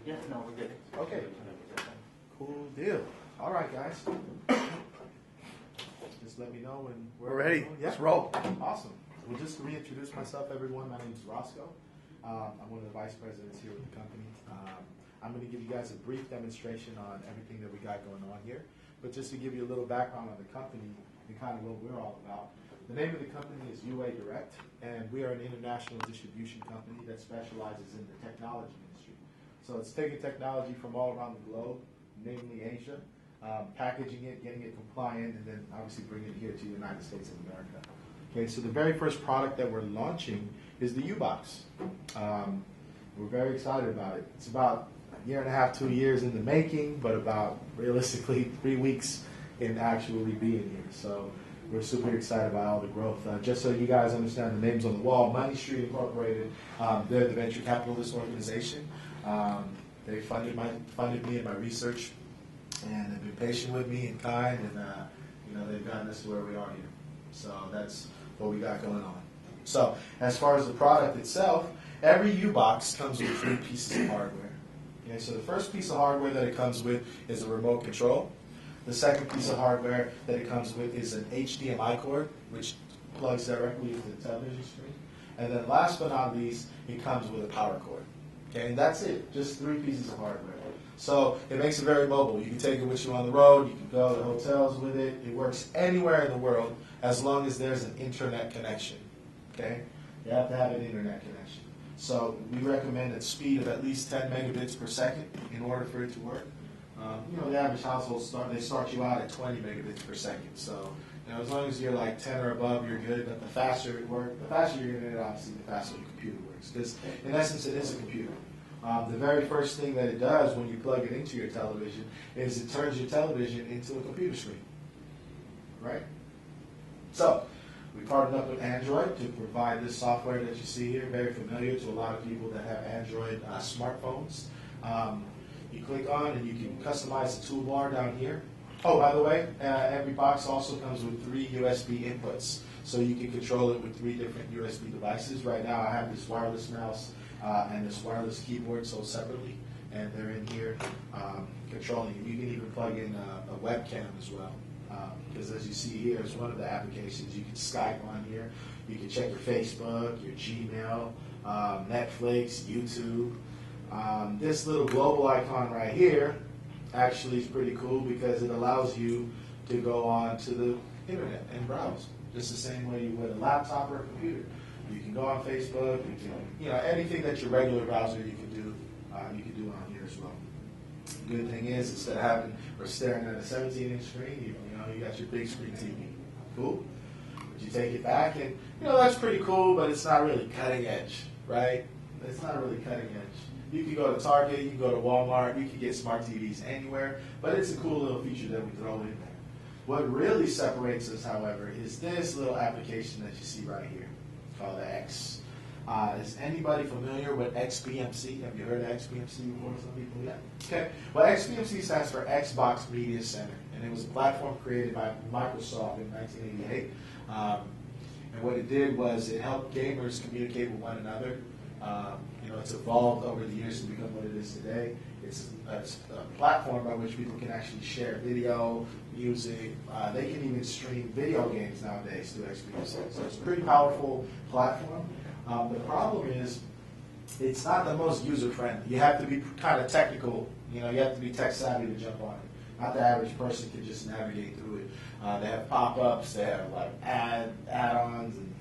Yeah, no, we're good. Okay. Cool deal. All right, guys. Just let me know when we're ready. Yeah. Let's roll. Awesome. Well, just to reintroduce myself, everyone, my name is Roscoe. I'm one of the vice presidents here with the company. I'm going to give you guys a brief demonstration on everything that we got going on here. But just to give you a little background on the company and kind of what we're all about, the name of the company is UA Direct, and we are an international distribution company that specializes in the technology industry. So it's taking technology from all around the globe, namely Asia, packaging it, getting it compliant, and then obviously bringing it here to the United States of America. Okay, so the very first product that we're launching is the Ubox. We're very excited about it. It's about a year and a half, 2 years in the making, but about realistically 3 weeks in actually being here. So we're super excited about all the growth. Just so you guys understand the names on the wall, Money Street Incorporated, they're the venture capitalist organization. They funded me in my research, and they've been patient with me and kind, and they've gotten us to where we are here. So that's what we got going on. So as far as the product itself, every Ubox comes with 3 pieces of hardware. Okay, so the first piece of hardware that it comes with is a remote control. The second piece of hardware that it comes with is an HDMI cord, which plugs directly into the television screen. And then last but not least, it comes with a power cord. Okay, and that's it, just 3 pieces of hardware. So it makes it very mobile. You can take it with you on the road, you can go to hotels with it. It works anywhere in the world as long as there's an internet connection. Okay, you have to have an internet connection. So we recommend a speed of at least 10 megabits per second in order for it to work. The average household start you out at 20 megabits per second. So as long as you're like 10 or above, you're good. But the faster it works, the faster your internet, obviously, the faster your computer works. Because in essence, it is a computer. The very first thing that it does when you plug it into your television is it turns your television into a computer screen. Right? So we partnered up with Android to provide this software that you see here, very familiar to a lot of people that have Android smartphones. You click on and you can customize the toolbar down here. Oh, by the way, every box also comes with 3 USB inputs, so you can control it with 3 different USB devices. Right now I have this wireless mouse and this wireless keyboard sold separately, and they're in here controlling it. You can even plug in a webcam as well. Because as you see here, it's one of the applications. You can Skype on here. You can check your Facebook, your Gmail, Netflix, YouTube. This little global icon right here actually is pretty cool because it allows you to go on to the internet and browse, just the same way you would a laptop or a computer. You can go on Facebook. You can, anything that your regular browser you can do on here as well. Good thing is, instead of having or staring at a 17-inch screen, you got your big screen TV. Cool. But you take it back, and that's pretty cool, but it's not really cutting edge, right? It's not really cutting edge. You can go to Target, you can go to Walmart, you can get smart TVs anywhere, but it's a cool little feature that we throw in there. What really separates us, however, is this little application that you see right here, called the X. Is anybody familiar with XBMC? Have you heard of XBMC before? Some people, yeah. Okay. Well, XBMC stands for Xbox Media Center, and it was a platform created by Microsoft in 1988. And what it did was it helped gamers communicate with one another. It's evolved over the years to become what it is today. It's a platform by which people can actually share video, music. They can even stream video games nowadays through XBMC. So it's a pretty powerful platform. The problem is it's not the most user-friendly. You have to be kind of technical. You have to be tech-savvy to jump on it. Not the average person can just navigate through it. They have pop-ups. They have like add-ons, and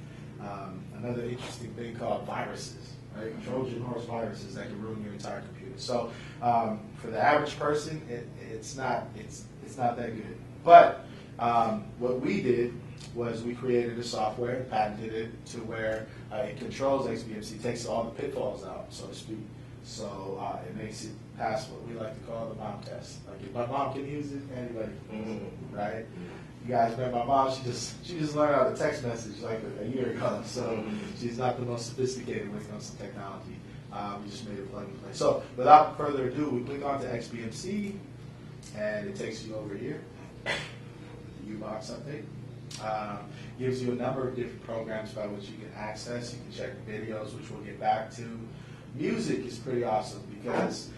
another interesting thing called viruses, right? Trojan horse viruses that can ruin your entire computer. So for the average person, it's not that good. But what we did was we created a software, patented it to where it controls XBMC, takes all the pitfalls out, so to speak. So it makes it pass what we like to call the mom test. Like if my mom can use it, anybody can use it, right? You guys met my mom, she just learned how to text message like a year ago, so she's not the most sophisticated when it comes to technology. We just made it plug and play. So without further ado, we click onto XBMC, and it takes you over here, the Ubox update. Gives you a number of different programs by which you can access. You can check videos, which we'll get back to. Music is pretty awesome because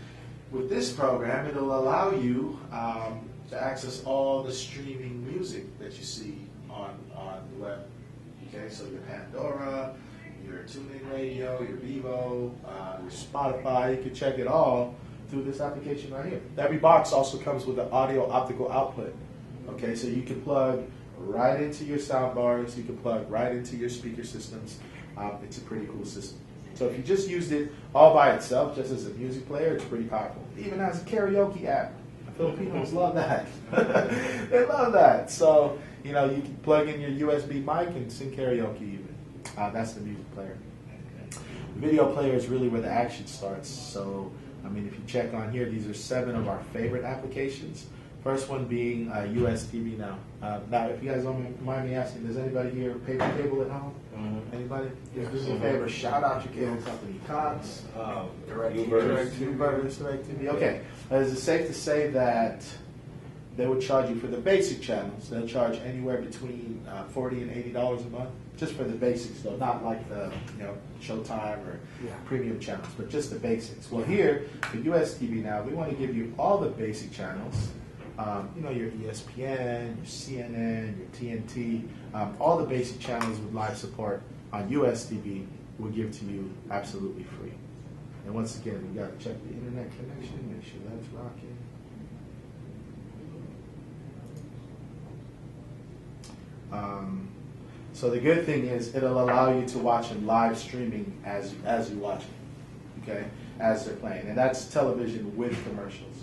with this program, it'll allow you to access all the streaming music that you see on the web. Okay, so your Pandora, your TuneIn Radio, your Vivo, your Spotify, you can check it all through this application right here. Every box also comes with an audio optical output. Okay, so you can plug right into your sound bars, you can plug right into your speaker systems. It's a pretty cool system. So if you just used it all by itself, just as a music player, it's pretty powerful. It even has a karaoke app. Filipinos love that. They love that. So, you know, you can plug in your USB mic and sing karaoke even. That's the music player. The video player is really where the action starts. So, I mean, if you check on here, these are 7 of our favorite applications. First one being US TV Now. Now, if you guys don't mind me asking, does anybody here paper cable at home? Mm-hmm. Anybody? If this is a favor, shout out your cable company. Cox, DirecTV. Okay. Is it safe to say that they would charge you for the basic channels? They'll charge anywhere between $40 and $80 a month, just for the basics, though, not like the Showtime or premium channels, but just the basics. Well, here for US TV Now, we want to give you all the basic channels. Your ESPN, your CNN, your TNT, all the basic channels with live support on US TV we'll give to you absolutely free. And once again, we got to check the internet connection, make sure that's rocking. So the good thing is it'll allow you to watch them live streaming as you watch it, okay, as they're playing. And that's television with commercials.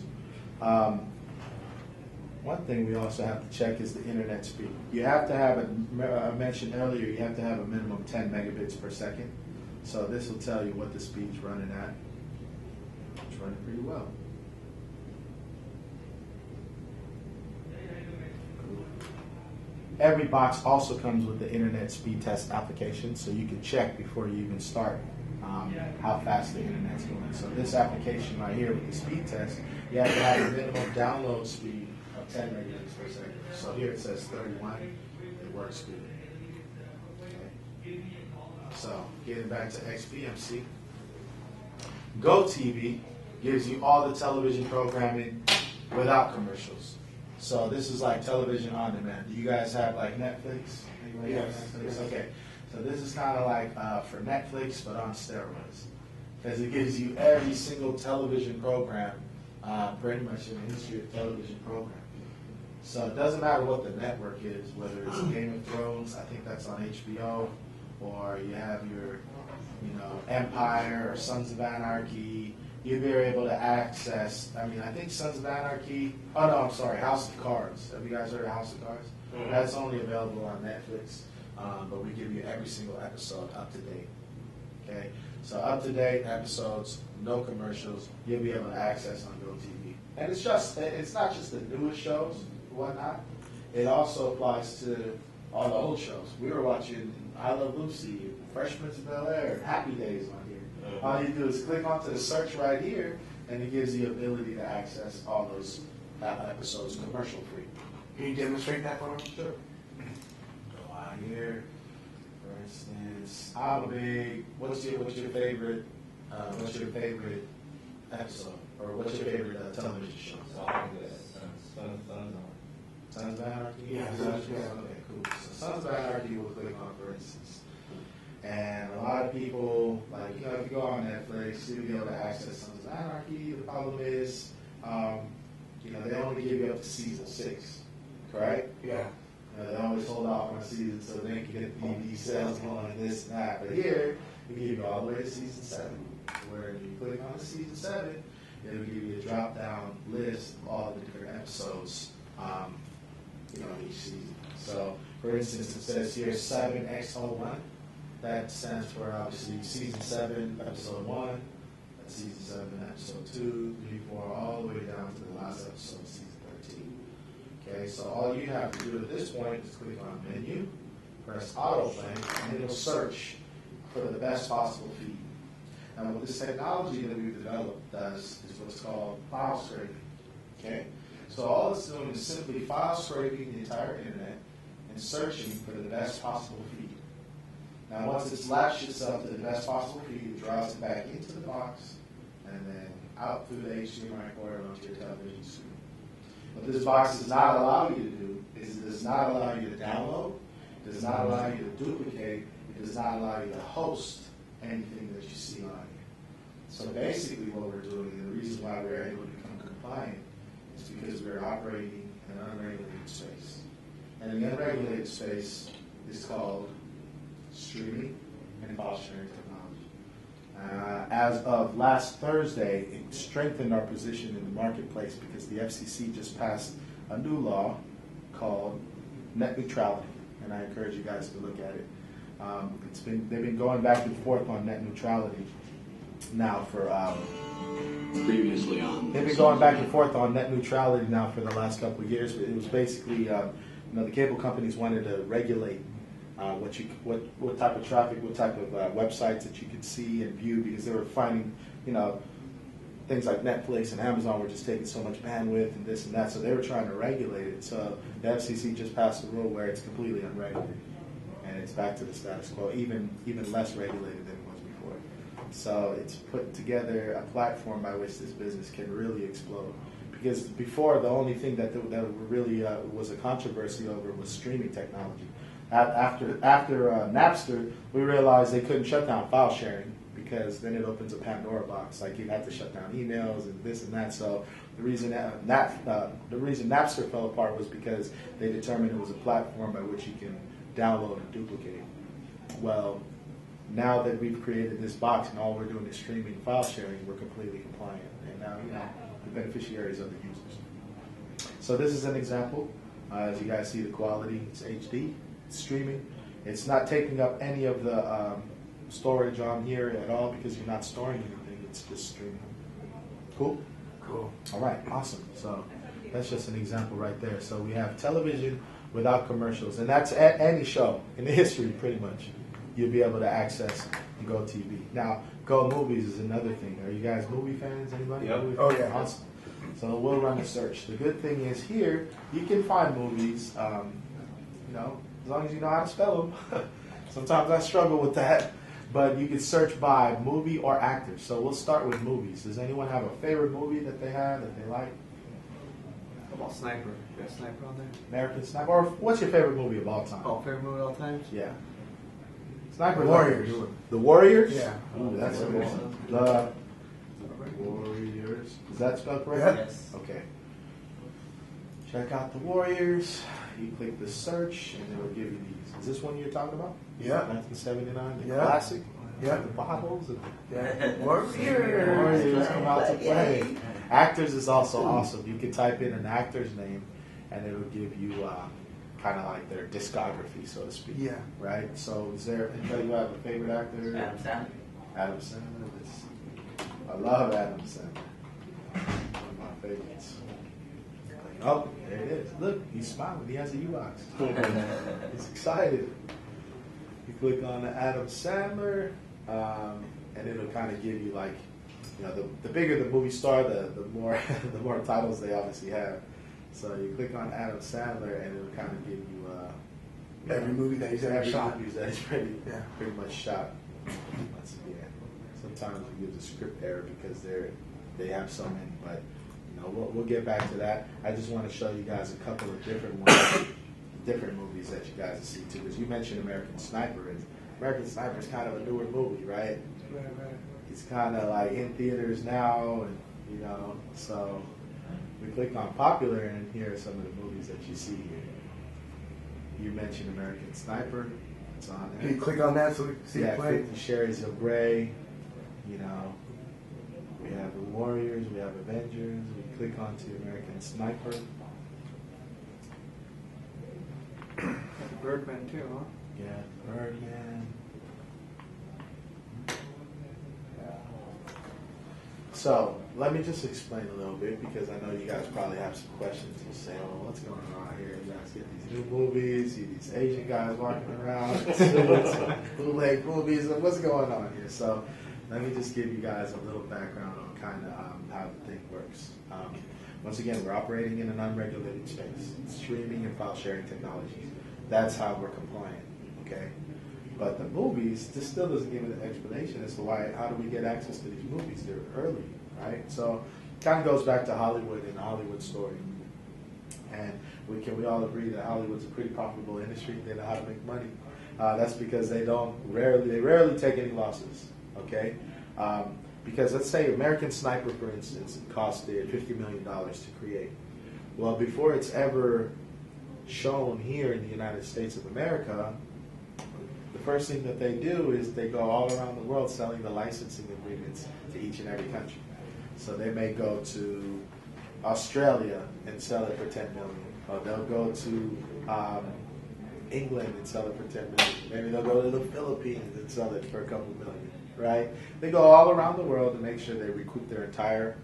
One thing we also have to check is the internet speed. You have to have, I mentioned earlier, you have to have a minimum 10 megabits per second. So this will tell you what the speed's running at. It's running pretty well. Every box also comes with the internet speed test application, so you can check before you even start how fast the internet's going. So this application right here with the speed test, you have to have a minimum download speed of 10 megabits per second. So here it says 31, it works good. Okay. So getting back to XPMC, GoTV gives you all the television programming without commercials. So this is like television on demand. Do you guys have like Netflix? Anybody have Netflix? Okay. So this is kind of like for Netflix, but on steroids. Because it gives you every single television program, pretty much in the history of television programming. So it doesn't matter what the network is, whether it's Game of Thrones, I think that's on HBO, or you have your, Empire or Sons of Anarchy. You'll be able to access, I think Sons of Anarchy, House of Cards. Have you guys heard of House of Cards? Mm-hmm. That's only available on Netflix, but we give you every single episode up to date. Okay, so up to date episodes, no commercials, you'll be able to access on GoTV. And it's not just the newest shows, whatnot. It also applies to all the old shows. We were watching I Love Lucy, Fresh Prince of Bel-Air, Happy Days on here. All you do is click onto the search right here, and it gives you the ability to access all those episodes commercial free. Can you demonstrate that for me? Sure. Go out here. For instance, what's your favorite episode, or what's your favorite television show? Sons of Anarchy? Yeah. Okay, cool. So Sons of Anarchy we'll click on, for instance. And a lot of people, if you go on Netflix, you'll be able to access Sons of Anarchy. The problem is, they only give you up to season 6, correct? Yeah. They always hold off on season so they can get DVD sales going and this and that. But here, we give you all the way to season 7, where if you click on the season 7, it'll give you a drop-down list of all the different episodes, each season. So, for instance, it says here 7X01. That stands for, obviously, Season 7, Episode 1. That's Season 7, Episode 2, 3, 4, all the way down to the last episode, Season 13. Okay, so all you have to do at this point is click on Menu, press Autoplay, and it'll search for the best possible feed. Now, what this technology that we've developed does is what's called file scraping. Okay, so all it's doing is simply file scraping the entire internet and searching for the best possible feed. Now, once it's latched itself to the best possible feed, it draws it back into the box, and then out through the HDMI port onto your television screen. What this box does not allow you to do is it does not allow you to download, it does not allow you to duplicate, it does not allow you to host anything that you see on here. So basically what we're doing, and the reason why we're able to become compliant is because we're operating in an unregulated space. And the unregulated space is called streaming and file sharing technology. As of last Thursday, it strengthened our position in the marketplace because the FCC just passed a new law called net neutrality, and I encourage you guys to look at it. They've been going back and forth on net neutrality now for Previously on. they've been going back and forth on net neutrality now for the last couple of years. It was basically the cable companies wanted to regulate what type of traffic, what type of websites that you could see and view, because they were finding, things like Netflix and Amazon were just taking so much bandwidth and this and that, so they were trying to regulate it. So the FCC just passed a rule where it's completely unregulated, and it's back to the status quo, even less regulated than it was before. So it's put together a platform by which this business can really explode. Because before, the only thing that really was a controversy over was streaming technology. After Napster, we realized they couldn't shut down file sharing because then it opens a Pandora box. Like you have to shut down emails and this and that. So the reason Napster fell apart was because they determined it was a platform by which you can download and duplicate. Well, now that we've created this box and all we're doing is streaming file sharing, we're completely compliant. And now the beneficiaries are the users. So this is an example. As you guys see, the quality, it's HD. Streaming. It's not taking up any of the storage on here at all because you're not storing anything. It's just streaming. Cool? Cool. All right, awesome. So that's just an example right there. So we have television without commercials, and that's any show in the history pretty much. You'll be able to access Go TV. Now, Go Movies is another thing. Are you guys movie fans? Anybody? Yep. Movie Oh, fans? yeah. Awesome. So we'll run a search. The good thing is here, you can find movies, as long as you know how to spell them. Sometimes I struggle with that, but you can search by movie or actor. So we'll start with movies. Does anyone have a favorite movie that they have that they like? How about Sniper? You got Sniper on there? American Sniper. Or what's your favorite movie of all time? Oh, favorite movie of all time? Yeah. Sniper. Warriors. The Warriors? Yeah. Ooh, that's a good Warriors. one. The Warriors. Is that spelled correct? Yeah. Yes. Okay. Check out the Warriors. You click the search, and it'll give you these. Is this one you're talking about? Yeah. 1979, the Yeah. classic. Yeah. The bottles. And Yeah. Warriors come out to play. Actors is also awesome. You can type in an actor's name, and it'll give you kind of like their discography, so to speak. Yeah. Right. So, is there anybody who have a favorite actor? Adam Sandler. Adam Sandler. Let's see. I love Adam Sandler. One of my favorites. Oh, there it is. Look, he's smiling. He has a Ubox. He's excited. You click on the Adam Sandler, and it'll kind of give you like, the bigger the movie star, the more the more titles they obviously have. So you click on Adam Sandler, and it'll kind of give you Every movie that he's ever every shot. movie that he's pretty Yeah. much shot. Once again, sometimes it gives a script error because they have so many, but we'll get back to that. I just want to show you guys a couple of different ones, different movies that you guys see too. Because you mentioned American Sniper, and American Sniper is kind of a newer movie, right? Right. It's kind of like in theaters now, and so we click on popular, and here are some of the movies that you see here. You mentioned American Sniper. It's on there. Can you click on that so we can see it play? 50 Shades of Grey. We have the Warriors. We have Avengers. We click onto American Sniper. Birdman too, huh? Yeah, Birdman. So let me just explain a little bit because I know you guys probably have some questions. You say, "Oh, what's going on here? You guys get these new movies, see these Asian guys walking around, bootleg movies. What's going on here?" So let me just give you guys a little background on kind of how the thing works. Once again, we're operating in an unregulated space, streaming and file sharing technologies. That's how we're compliant. Okay. But the movies, this still doesn't give an explanation as to how do we get access to these movies? They're early. right? So kind of goes back to Hollywood and the Hollywood story. And we all agree that Hollywood's a pretty profitable industry. They know how to make money. That's because they rarely take any losses. Okay, because let's say American Sniper, for instance, it costed $50 million to create. Well, before it's ever shown here in the United States of America, the first thing that they do is they go all around the world selling the licensing agreements to each and every country. So they may go to Australia and sell it for $10 million. Or they'll go to England and sell it for $10 million. Maybe they'll go to the Philippines and sell it for a couple million, right? They go all around the world to make sure they recoup their entire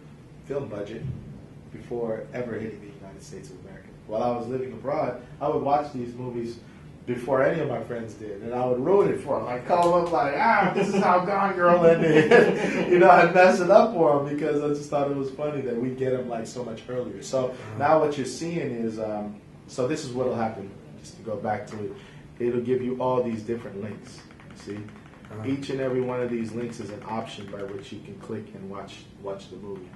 film budget before ever hitting the United States of America. While I was living abroad, I would watch these movies before any of my friends did, and I would ruin it for them. I'd call them up like, this is how Gone Girl ended. You know, I'd mess it up for them because I just thought it was funny that we get them like so much earlier. So now what you're seeing is, so this is what'll happen. Just to go back to it, it'll give you all these different links. See, each and every one of these links is an option by which you can click and watch the movie.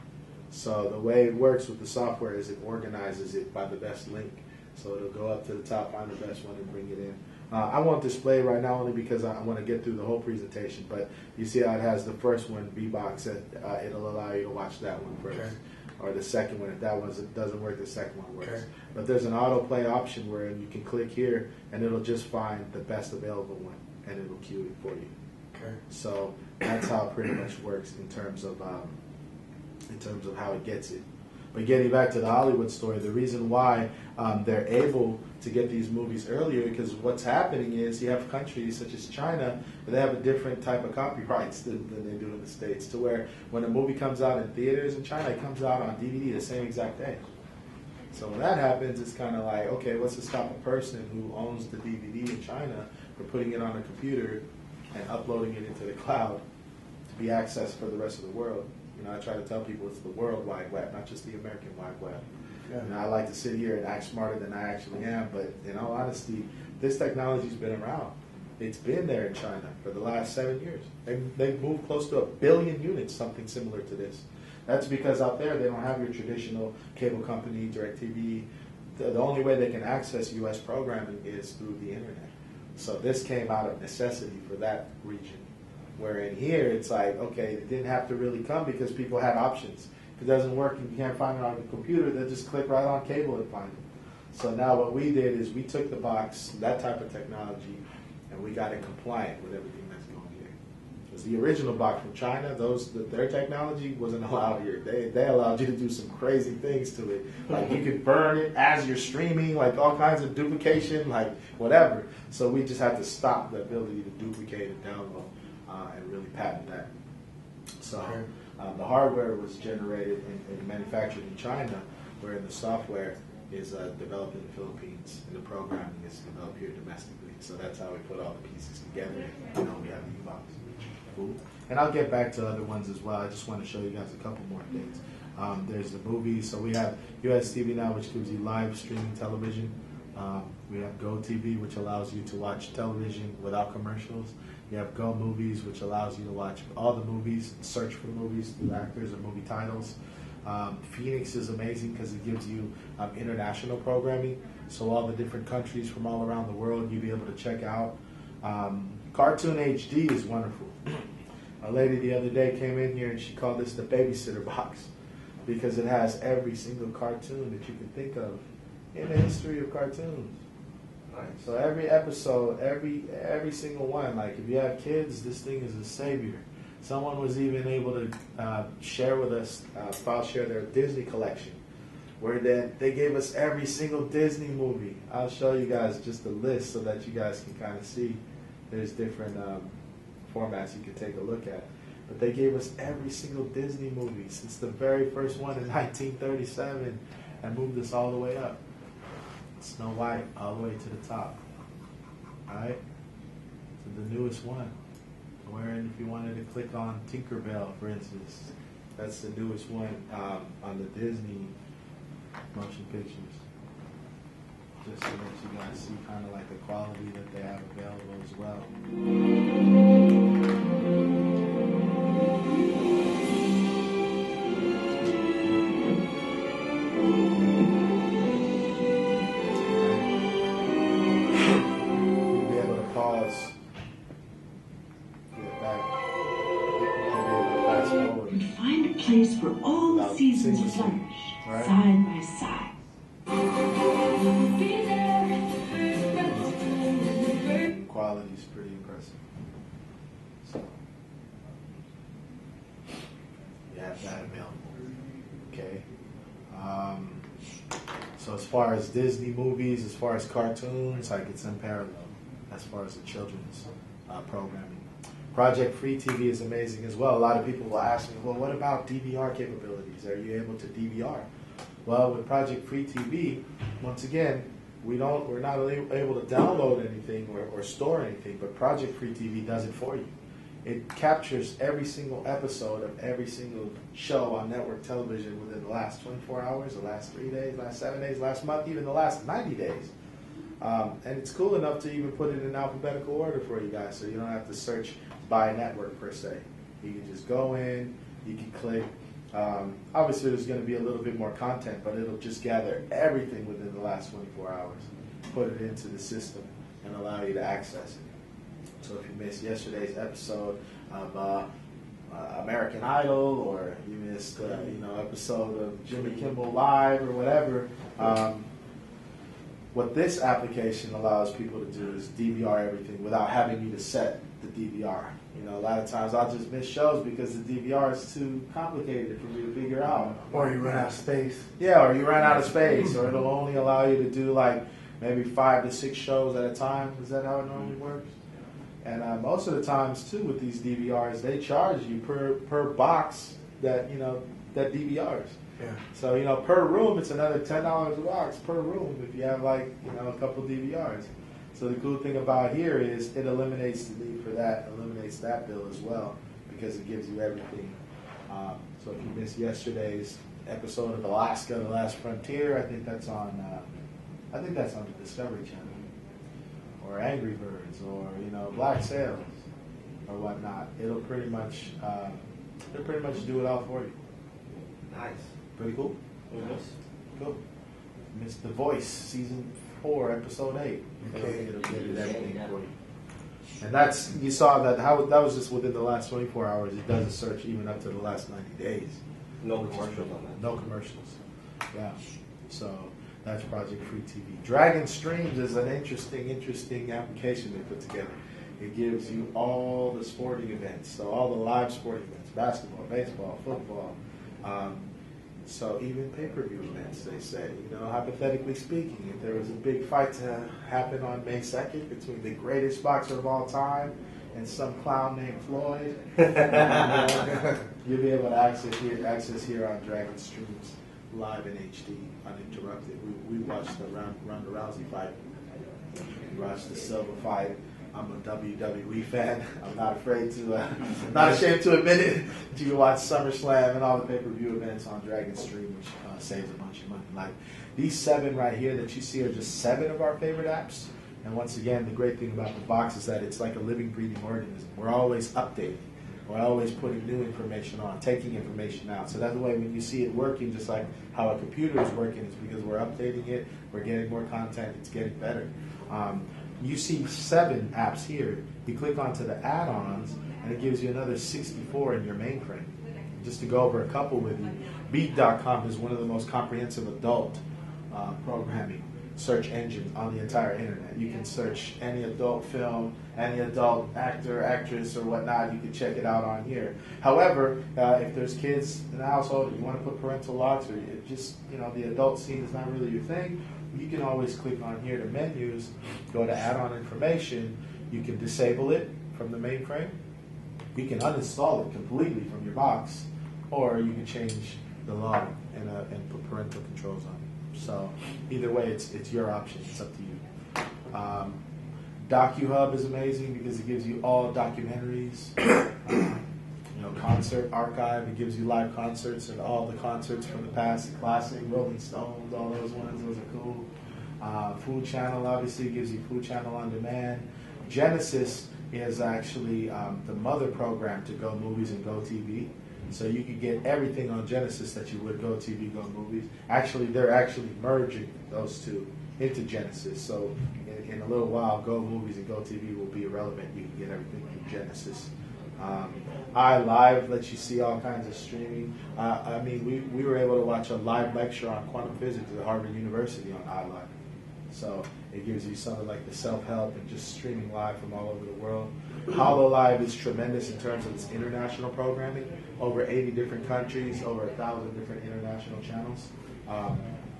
So the way it works with the software is it organizes it by the best link. So it'll go up to the top, find the best one, and bring it in. I won't display it right now only because I want to get through the whole presentation. But you see how it has the first one, Ubox, it'll allow you to watch that one first. Okay. Or the second one. If that one doesn't work, the second one works. Okay. But there's an autoplay option where you can click here, and it'll just find the best available one, and it'll queue it for you. Okay. So that's how it pretty much works in terms of how it gets it. But getting back to the Hollywood story, the reason why they're able to get these movies earlier, because what's happening is you have countries such as China, they have a different type of copyrights than they do in the States, to where when a movie comes out in theaters in China, it comes out on DVD the same exact day. So when that happens, it's kind of like, okay, what's to stop a person who owns the DVD in China from putting it on a computer and uploading it into the cloud to be accessed for the rest of the world? You know, I try to tell people it's the World Wide Web, not just the American Wide Web. Yeah. You know, I like to sit here and act smarter than I actually am, but in all honesty, this technology's been around. It's been there in China for the last 7 years. They've moved close to 1 billion units, something similar to this. That's because out there they don't have your traditional cable company, DirecTV. The only way they can access U.S. programming is through the internet. So this came out of necessity for that region. Where in here, it's like, okay, it didn't have to really come because people had options. If it doesn't work and you can't find it on the computer, they'll just click right on cable and find it. So now what we did is we took the box, that type of technology, and we got it compliant with everything that's going here. Because the original box from China, their technology wasn't allowed here. They allowed you to do some crazy things to it. Like you could burn it as you're streaming, like all kinds of duplication, like whatever. So we just had to stop the ability to duplicate and download. And really patent that. So the hardware was generated and manufactured in China, where the software is developed in the Philippines, and the programming is developed here domestically. So that's how we put all the pieces together. You know, we have the Ubox. Cool. And I'll get back to other ones as well. I just want to show you guys a couple more things. There's the movies. So we have US TV now, which gives you live streaming television. We have Go TV, which allows you to watch television without commercials. You have Go Movies, which allows you to watch all the movies, search for movies through actors or movie titles. Phoenix is amazing because it gives you international programming. So all the different countries from all around the world you'll be able to check out. Cartoon HD is wonderful. A lady the other day came in here and she called this the babysitter box because it has every single cartoon that you can think of in the history of cartoons. Right. So every episode, every single one, like if you have kids, this thing is a savior. Someone was even able to share with us, file share their Disney collection, where they gave us every single Disney movie. I'll show you guys just a list so that you guys can kind of see. There's different formats you can take a look at. But they gave us every single Disney movie since the very first one in 1937 and moved us all the way up. Snow White all the way to the top. Alright? To the newest one. Wherein if you wanted to click on Tinkerbell, for instance, that's the newest one on the Disney motion pictures. Just so that you guys see kind of like the quality that they have available as well. place for all Without seasons to seamlessly, flourish, right? side by side. Quality is pretty impressive. So, you have that available. Okay. So as far as Disney movies, as far as cartoons, like it's unparalleled as far as the children's programming. Project Free TV is amazing as well. A lot of people will ask me, well, what about DVR capabilities? Are you able to DVR? Well, with Project Free TV, once again, we're not able to download anything or store anything, but Project Free TV does it for you. It captures every single episode of every single show on network television within the last 24 hours, the last 3 days, last 7 days, last month, even the last 90 days. And it's cool enough to even put it in alphabetical order for you guys, so you don't have to search by network per se. You can just go in, you can click. Obviously, there's going to be a little bit more content, but it'll just gather everything within the last 24 hours, put it into the system, and allow you to access it. So if you missed yesterday's episode of American Idol, or you missed episode of Jimmy Kimmel Live or whatever, what this application allows people to do is DVR everything without having you to set the DVR. You know, a lot of times I'll just miss shows because the DVR is too complicated for me to figure out. Or you run out of space. Yeah, or you run out of space, or it'll only allow you to do like maybe 5 to 6 shows at a time. Is that how it normally works? And most of the times too with these DVRs, they charge you per box that DVRs. Yeah. So per room, it's another $10 a box per room if you have like a couple DVRs. So the cool thing about here is it eliminates the need for that, eliminates that bill as well, because it gives you everything. So if you missed yesterday's episode of Alaska: The Last Frontier, I think that's on the Discovery Channel, or Angry Birds, or Black Sails, or whatnot. It'll pretty much do it all for you. Nice. Pretty cool. Yes. Cool. Missed The Voice, season 4, episode 8. Okay. It'll get it everything for you. And you saw that that was just within the last 24 hours. It does a search even up to the last 90 days. No commercials on that. No commercials. Yeah. So that's Project Free TV. Dragon Streams is an interesting application they put together. It gives you all the sporting events, so all the live sporting events, basketball, baseball, football. So even pay-per-view events, they say. Hypothetically speaking, if there was a big fight to happen on May 2nd between the greatest boxer of all time and some clown named Floyd, you'll be able to access here on Dragon Streams live in HD, uninterrupted. We watched the Ronda Rousey fight. We watched the Silva fight. I'm a WWE fan. I'm not ashamed to admit it. You can watch SummerSlam and all the pay-per-view events on Dragon Stream, which saves a bunch of money. Like these 7 right here that you see are just 7 of our favorite apps. And once again, the great thing about the box is that it's like a living, breathing organism. We're always updating. We're always putting new information on, taking information out. So that's the way when you see it working, just like how a computer is working, it's because we're updating it, we're getting more content, it's getting better. You see 7 apps here. You click onto the add-ons, and it gives you another 64 in your mainframe. Just to go over a couple with you, Beat.com is one of the most comprehensive adult programming search engines on the entire internet. You can search any adult film, any adult actor, actress, or whatnot. You can check it out on here. However, if there's kids in the household, you want to put parental locks, or the adult scene is not really your thing, you can always click on here to menus, go to add-on information. You can disable it from the mainframe. You can uninstall it completely from your box, or you can change the log and put parental controls on it. So either way, it's your option. It's up to you. DocuHub is amazing because it gives you all documentaries. Concert archive. It gives you live concerts and all the concerts from the past, the classic, Rolling Stones, all those ones. Those are cool. Food Channel obviously gives you Food Channel on demand. Genesis is actually the mother program to Go Movies and Go TV. So you can get everything on Genesis that you would Go TV, Go Movies. Actually, they're actually merging those two into Genesis. So in a little while, Go Movies and Go TV will be irrelevant. You can get everything from Genesis iLive lets you see all kinds of streaming. I mean, we were able to watch a live lecture on quantum physics at Harvard University on iLive. So it gives you something like the self-help and just streaming live from all over the world. HoloLive is tremendous in terms of its international programming. Over 80 different countries, over 1,000 different international channels.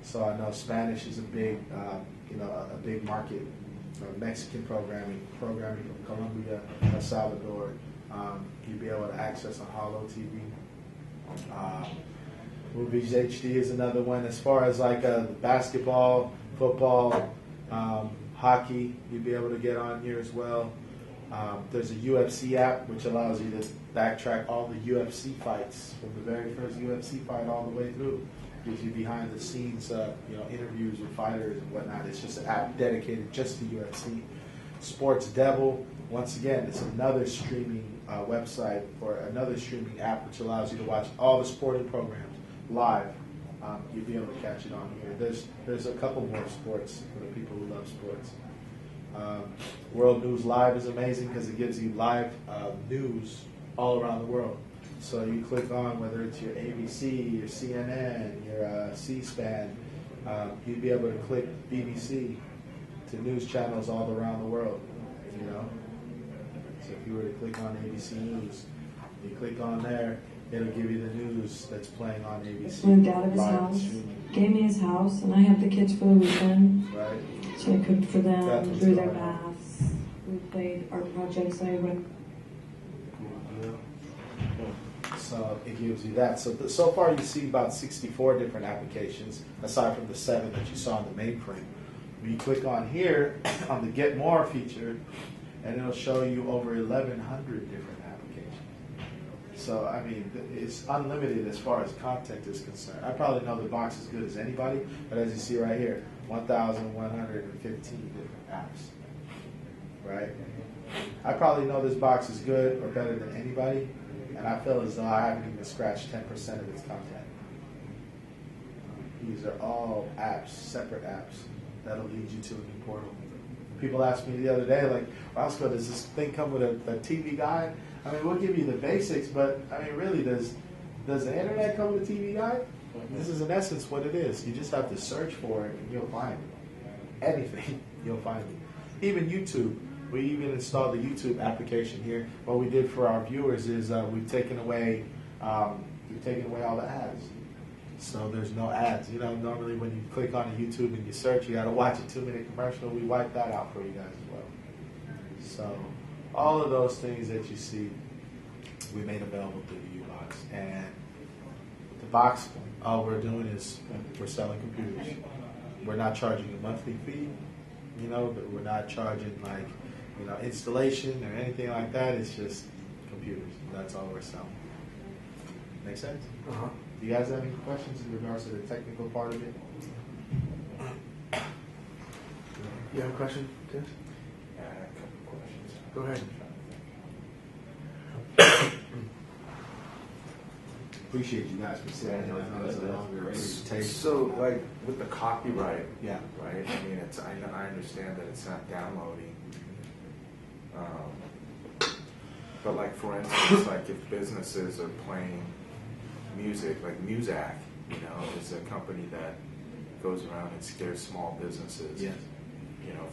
So I know Spanish is a big, a big market. Mexican programming from Colombia, El Salvador. You'd be able to access on Holo TV. Movies HD is another one. As far as like basketball, football, hockey, you'd be able to get on here as well. There's a UFC app which allows you to backtrack all the UFC fights from the very first UFC fight all the way through. Gives you behind the scenes, interviews with fighters and whatnot. It's just an app dedicated just to UFC. Sports Devil, once again, it's another streaming website or another streaming app which allows you to watch all the sporting programs live. You'll be able to catch it on here. There's a couple more sports for the people who love sports. World News Live is amazing because it gives you live news all around the world. So you click on whether it's your ABC, your CNN, your C-SPAN, you'd be able to click BBC to news channels all around the world, you know. So if you were to click on ABC News, you click on there, it'll give you the news that's playing on ABC. Moved out of his house, gave me his house, and I have the kids for the weekend. Right. So I cooked for them, That drew their was fun. baths. We played art projects. I went. So it gives you that. So far you see about 64 different applications, aside from the 7 that you saw in the mainframe. When you click on here, on the Get More feature, and it'll show you over 1,100 different applications. So, I mean, it's unlimited as far as content is concerned. I probably know the box as good as anybody, but as you see right here, 1,115 different apps, right? I probably know this box is good or better than anybody, and I feel as though I haven't even scratched 10% of its content. These are all apps, separate apps, that'll lead you to a new portal. People asked me the other day, like, Roscoe, does this thing come with a TV guide? I mean, we'll give you the basics, but I mean, really, does the internet come with a TV guide? This is in essence what it is. You just have to search for it and you'll find it. Anything, you'll find it. Even YouTube. We even installed the YouTube application here. What we did for our viewers is we've taken away all the ads. So there's no ads. You know, normally when you click on a YouTube and you search, you got to watch a 2-minute commercial. We wiped that out for you guys as well. So all of those things that you see, we made available through the Ubox. And the box, all we're doing is we're selling computers. We're not charging a monthly fee. You know, but we're not charging like, installation or anything like that. It's just computers. That's all we're selling. Make sense? Uh-huh. Do you guys have any questions in regards to the technical part of it? You have a question, Tim? Yeah, I have a couple of questions. Go ahead. Appreciate you guys for saying that. I know it's a longer tape. So, like, with the copyright, Yeah. right? I mean, I understand that it's not downloading. But like, for instance, like if businesses are playing music, like Muzak, is a company that goes around and scares small businesses, Yes.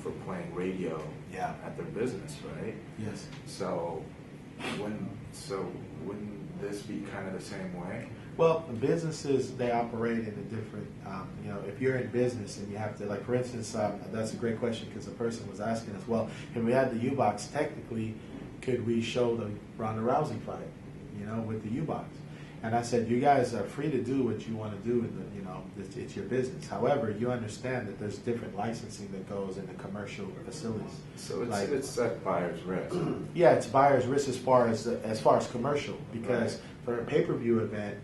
For playing radio Yeah. at their business, right? Yes. So, wouldn't this be kind of the same way? Well, businesses, they operate in a different, if you're in business and you have to, like, for instance, that's a great question because the person was asking us, well, if we had the Ubox, technically, could we show the Ronda Rousey fight, with the Ubox? And I said, you guys are free to do what you want to do, it's your business. However, you understand that there's different licensing that goes into commercial facilities. So Like- it's at buyer's risk. Yeah, it's buyer's risk as far as commercial, because for a pay-per-view event,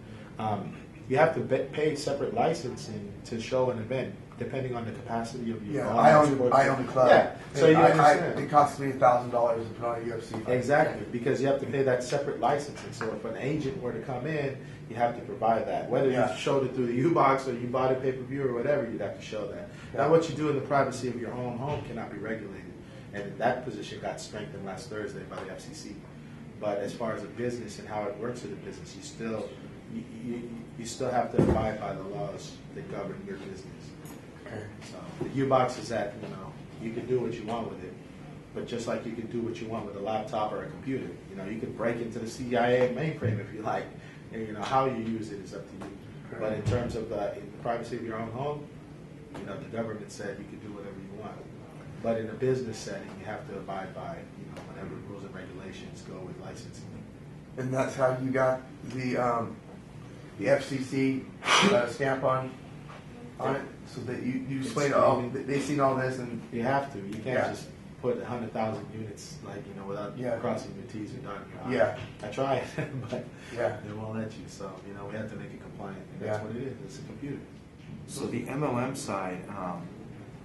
you have to pay separate licensing to show an event, depending on the capacity of your. Yeah, I own the club. Yeah, so you understand. It costs me $1,000 to put on a UFC fight. Exactly, because you have to pay that separate licensing. So if an agent were to come in, you have to provide that. Whether Yeah. you showed it through the Ubox or you bought a pay-per-view or whatever, you'd have to show that. Yeah. Now, what you do in the privacy of your own home cannot be regulated, and that position got strengthened last Thursday by the FCC. But as far as a business and how it works in a business, you still have to abide by the laws that govern your business. Okay. So the Ubox is that, you can do what you want with it, but just like you can do what you want with a laptop or a computer, you can break into the CIA mainframe if you like, and how you use it is up to you. But in terms of in the privacy of your own home, the government said you can do whatever you want. But in a business setting, you have to abide by, whatever rules and regulations go with licensing. And that's how you got the FCC stamp on it, so that you explain all. They've seen all this, and You have to. You can't just put 100,000 units, without crossing your T's or dotting your I's. Yeah. I tried, but Yeah. they won't let you. So, we have to make it compliant. And that's what it is. It's a computer. So the MLM side,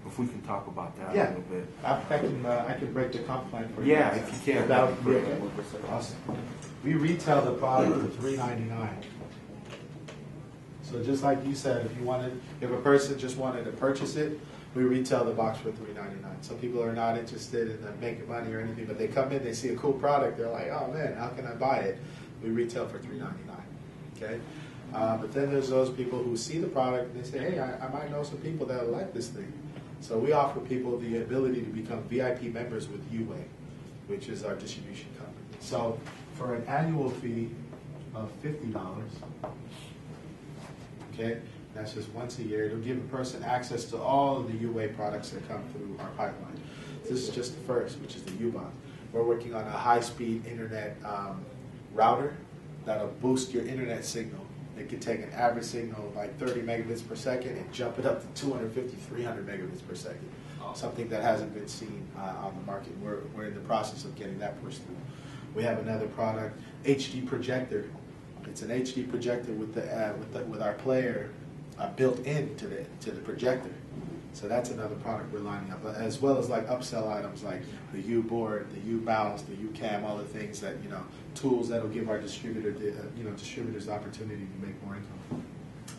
if we can talk about that a Yeah. little bit. I can break the comp plan for you. Yeah, if you can. That would be okay. Awesome. We retail the product for $3.99. So just like you said, if a person just wanted to purchase it, we retail the box for $3.99. Some people are not interested in making money or anything, but they come in, they see a cool product, they're like, oh man, how can I buy it? We retail for $3.99. Okay. But then there's those people who see the product and they say, hey, I might know some people that would like this thing. So we offer people the ability to become VIP members with Uway, which is our distribution company. So for an annual fee of $50, okay, that's just once a year, it'll give a person access to all of the Uway products that come through our pipeline. This is just the first, which is the Ubox. We're working on a high-speed internet router that'll boost your internet signal. It can take an average signal of like 30 megabits per second and jump it up to 250, 300 megabits per second. Something that hasn't been seen on the market. We're in the process of getting that pushed through. We have another product, HD projector. It's an HD projector with our player built into the projector. So that's another product we're lining up, as well as like upsell items like the U board, the U mouse, the U cam, all the things that tools that'll give our distributors the opportunity to make more income.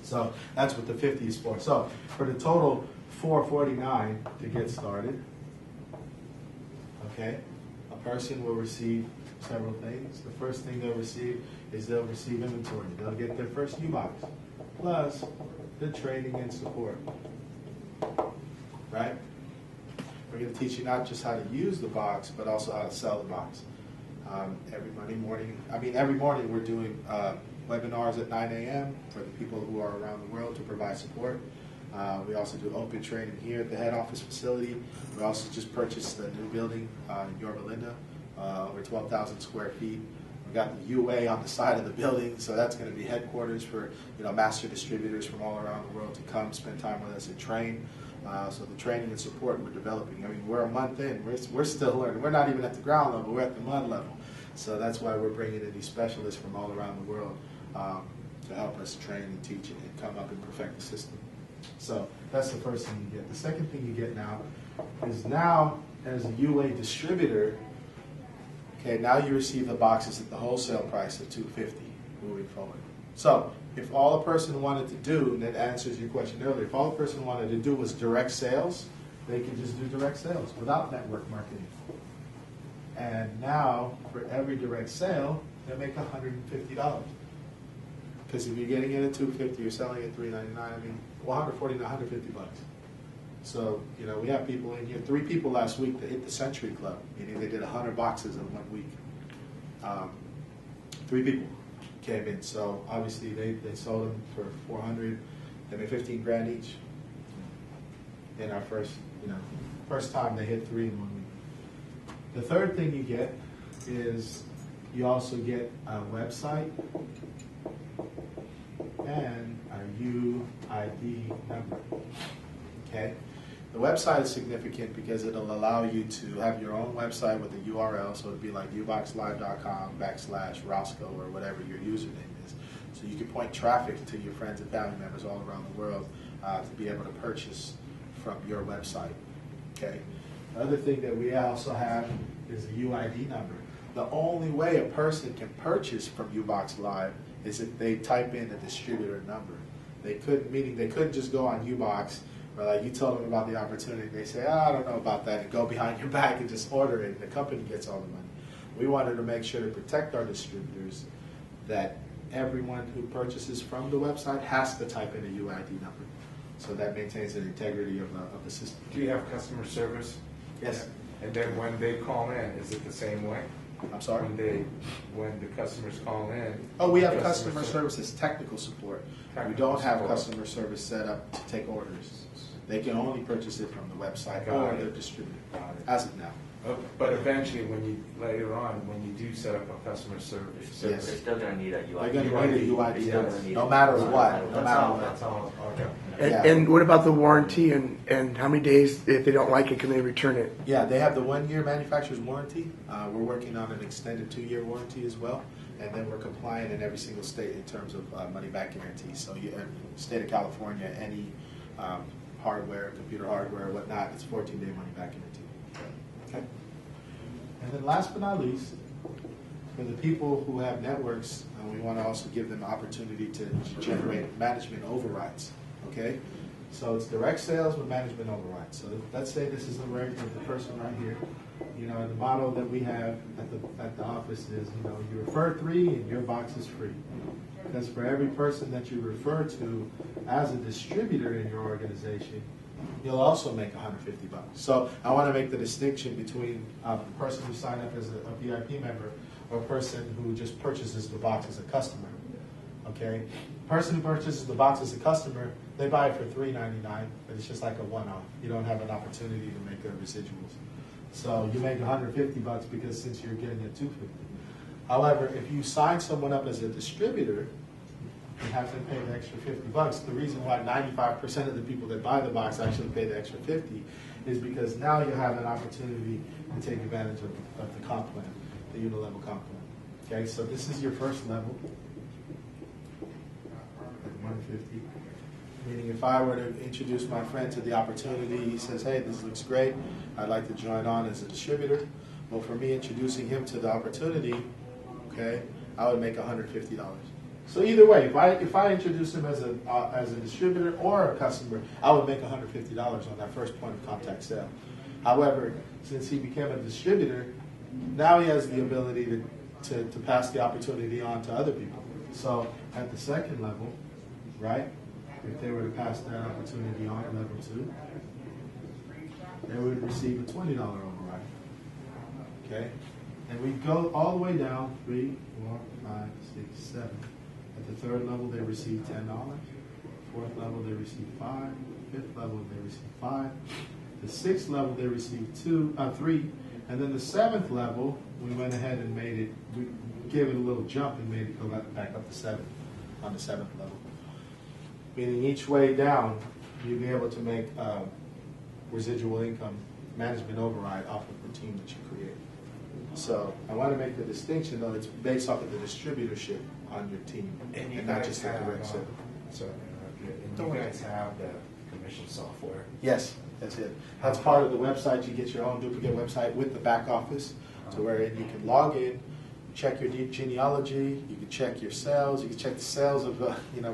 So that's what the 50 is for. So for the total $449 to get started, okay, a person will receive several things. The first thing they'll receive is they'll receive inventory. They'll get their first Ubox, plus the training and support. Right? We're going to teach you not just how to use the box, but also how to sell the box. Every morning we're doing webinars at 9 a.m. for the people who are around the world to provide support. We also do open training here at the head office facility. We also just purchased a new building in Yorba Linda, over 12,000 square feet. We've got the UA on the side of the building, so that's going to be headquarters for master distributors from all around the world to come spend time with us and train. So the training and support we're developing. We're a month in. We're still learning. We're not even at the ground level. We're at the mud level. So that's why we're bringing in these specialists from all around the world to help us train and teach it and come up and perfect the system. So that's the first thing you get. The second thing you get now is as a UA distributor, okay, now you receive the boxes at the wholesale price of $250 moving forward. So if all a person wanted to do, and that answers your question earlier, if all a person wanted to do was direct sales, they could just do direct sales without network marketing. And now, for every direct sale, they make $150. Because if you're getting it at $250, you're selling it at $399. $140 to $150. So we have people in here. 3 people last week that hit the Century Club, meaning they did 100 boxes in 1 week. 3 people came in. So obviously they sold them for $400. They made 15 grand each. In our first time they hit 3 in 1 week. The third thing you get is you also get a website and a UID number. Okay? The website is significant because it'll allow you to have your own website with a URL, so it'd be like uboxlive.com/Roscoe or whatever your username is. So you can point traffic to your friends and family members all around the world to be able to purchase from your website. Okay? The other thing that we also have is a UID number. The only way a person can purchase from Ubox Live is if they type in a distributor number. They couldn't just go on Ubox, or like you told them about the opportunity, they say, I don't know about that, and go behind your back and just order it, and the company gets all the money. We wanted to make sure to protect our distributors that everyone who purchases from the website has to type in a UID number. So that maintains the integrity of the system. Do you have customer service? Yes. And then when they call in, is it the same way? I'm sorry? When the customers call in? Oh, we have customer services technical support. We Technical don't have support. customer service set up to take orders. They can only purchase it from the website Got or it. their distributor, Got it. as of now. But eventually, later on, when you do set up a customer service. They're still gonna need a UID. They're gonna need a They're UID, still gonna need no it. matter what, no That's matter all, what. that's all, okay. Yeah. And what about the warranty and how many days, if they don't like it, can they return it? Yeah, they have the 1-year manufacturer's warranty. We're working on an extended 2-year warranty as well. And then we're compliant in every single state in terms of money back guarantee. So in the state of California, any hardware, computer hardware, whatnot, it's 14-day money back guarantee. Okay. And then last but not least, for the people who have networks, we want to also give them the opportunity to generate management overrides. Okay? So it's direct sales with management overrides. So let's say this is the person right here. You know, the model that we have at the office is, you know, you refer 3 and your box is free. Because for every person that you refer to as a distributor in your organization, you'll also make $150. So I want to make the distinction between a person who signed up as a VIP member or a person who just purchases the box as a customer. Okay? Person who purchases the box as a customer, they buy it for $3.99, but it's just like a one-off. You don't have an opportunity to make residuals. So you make $150 because since you're getting it $250. However, if you sign someone up as a distributor, you have to pay the extra $50. The reason why 95% of the people that buy the box actually pay the extra $50 is because now you have an opportunity to take advantage of the comp plan, the unilevel comp plan. Okay, so this is your first level at 150. Meaning if I were to introduce my friend to the opportunity, he says, hey, this looks great, I'd like to join on as a distributor. Well, for me introducing him to the opportunity, okay, I would make $150. So either way, if I introduce him as a distributor or a customer, I would make $150 on that first point of contact sale. However, since he became a distributor, now he has the ability to pass the opportunity on to other people. So at the second level, right, if they were to pass that opportunity on at level 2, they would receive a $20 override. Okay? And we go all the way down 3, 4, 5, 6, 7. At the third level, they receive $10. Fourth level, they receive 5. Fifth level, they receive 5. The sixth level, they receive 3. And then the seventh level, we went ahead and made it, we gave it a little jump and made it go back up to 7 on the seventh level. Meaning each way down, you'll be able to make residual income management override off of the team that you create. So I want to make the distinction, though, it's based off of the distributorship on your team, and not just the direct sale. And you guys have the commission software. Yes, that's it. That's part of the website. You get your own duplicate website with the back office, to where you can log in, check your genealogy, you can check your sales, you can check the sales of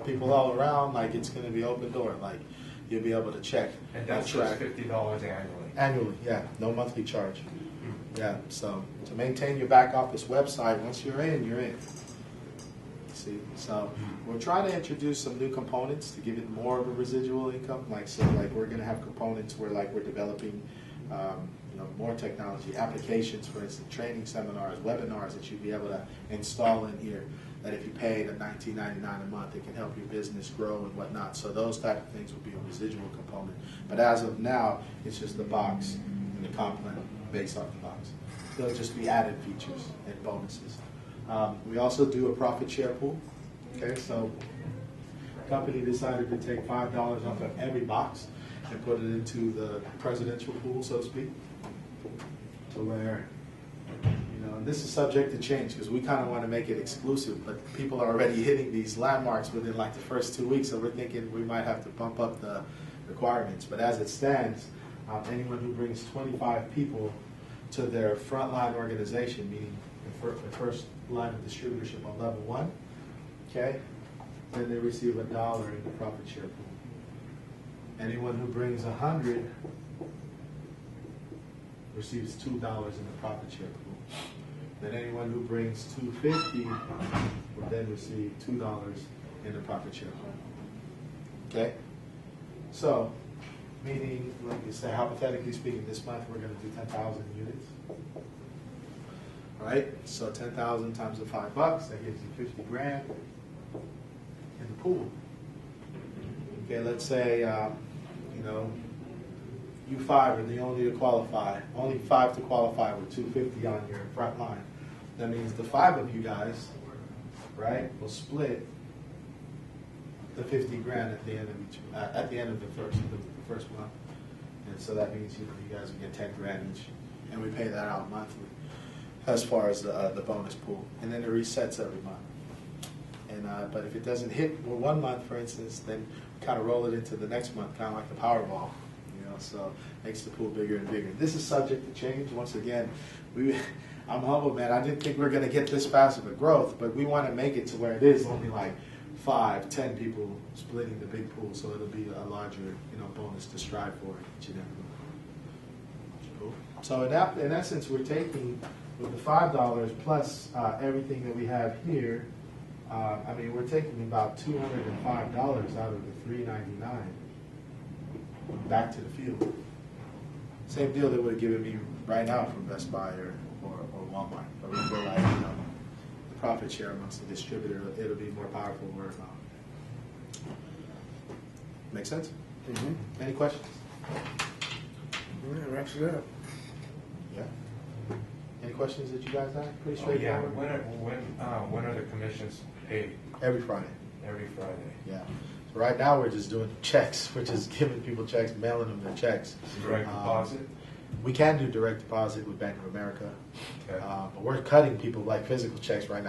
people all around. Like, it's going to be open door. Like, you'll be able to check And that's track. just $50 annually. Annually, yeah, no monthly charge. Yeah, so to maintain your back office website, once you're in, you're in. See, so we're trying to introduce some new components to give it more of a residual income. Like we're going to have components where we're developing, more technology applications, for instance, training seminars, webinars that you'd be able to install in here. That if you paid at $19.99 a month, it can help your business grow and whatnot. So those type of things would be a residual component. But as of now, it's just the box and the comp plan based off the box. They'll just be added features and bonuses. We also do a profit share pool. Okay, so the company decided to take $5 off of every box and put it into the presidential pool, so to speak, to where, this is subject to change because we kind of want to make it exclusive, but people are already hitting these landmarks within the first 2 weeks, so we're thinking we might have to bump up the requirements. But as it stands, anyone who brings 25 people to their frontline organization, meaning the first line of distributorship on level 1, okay, then they receive $1 in the profit share pool. Anyone who brings 100 receives $2 in the profit share pool. Then anyone who brings $250 will then receive $2 in the profit share. Okay? So, meaning, like you say, hypothetically speaking, this month we're going to do 10,000 units. Right? So 10,000 times the $5, that gives you 50 grand in the pool. Okay, let's say, you know, you 5 are the only to qualify, only 5 to qualify with 250 on your front line. That means the 5 of you guys, right, will split the 50 grand at the end of the first month. And so that means, you know, you guys will get 10 grand each, and we pay that out monthly as far as the bonus pool, and then it resets every month. And but if it doesn't hit one month, for instance, then we kind of roll it into the next month, kind of like the Powerball, you know. So makes the pool bigger and bigger. This is subject to change. Once again, I'm humble, man. I didn't think we were going to get this fast of a growth, but we want to make it to where it is only like 5, 10 people splitting the big pool, so it'll be a larger, you know, bonus to strive for each and every month. So in essence, we're taking with the $5 plus everything that we have here. I mean, we're taking about $205 out of the $399 back to the field. Same deal they would have given me right now from Best Buy or Walmart. But we feel like, you know, the profit share amongst the distributor, it'll be more powerful word of mouth. Make sense? Mm-hmm. Any questions? Yeah, wraps it up. Yeah. Any questions that you guys have? Pretty Oh, yeah. straightforward. When are the commissions paid? Every Friday. Every Friday. Yeah. So right now we're just doing checks. We're just giving people checks, mailing them their checks. Direct deposit? We can do direct deposit with Bank of America, Okay. but we're cutting people like physical checks right now.